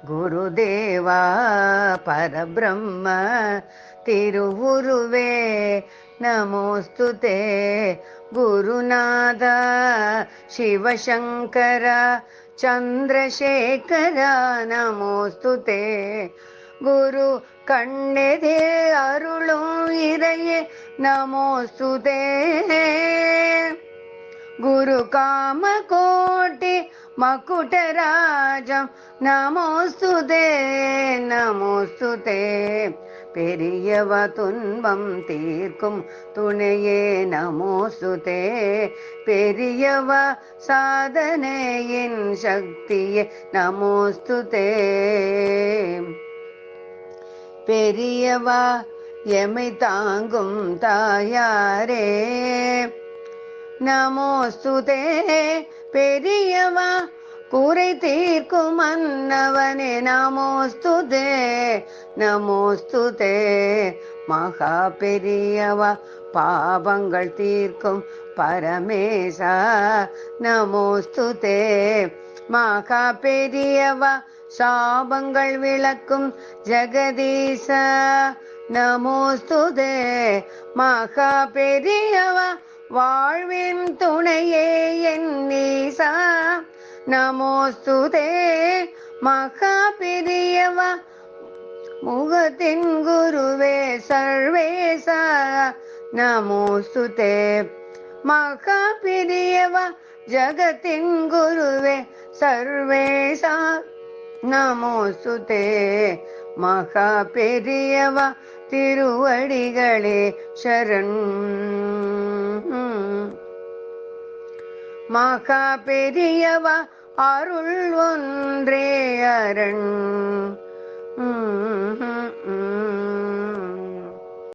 குருதேவா பரபிரம்ம திருவுருவே நமோஸ்துதே. குருநாத சிவசங்கர சந்திரசேகர நமோஸ்துதே. குரு கண்ணெதே அருளும் இறையே நமோஸ்துதே. குரு காமகோட்டி மகுடராஜம் நமோஸ்துதே நமோஸ்துதே. பெரியவ துன்பம் தீர்க்கும் துணையே நமோஸ்துதே. பெரியவ சாதனையின் சக்தியே நமோஸ்துதே. பெரியவா எமை தாங்கும் தாயாரே நமோஸ்துதே. பெரியவா குறை தீர்க்கும் மன்னவனே நமோஸ்துதே நமோஸ்துதே. மகா பெரியவா பாவங்கள் தீர்க்கும் பரமேசா நமோஸ்துதே. மகா பெரியவா சாபங்கள் விளக்கும் ஜெகதீசா நமோஸ்துதே. மகா பெரியவா வாழ்வின் துணையே என் நீசா நமோஸ்துதே. மகா பெரியவா முகத்தின் குருவே சர்வேசா நமோஸ்துதே. மகா பெரியவா ஜகத்தின் குருவே சர்வேசா நமோஸ்துதே. மகா பெரியவா திருவடிகளே சரண். மகா பெரியவா அருள் ஒன்றே அரண்.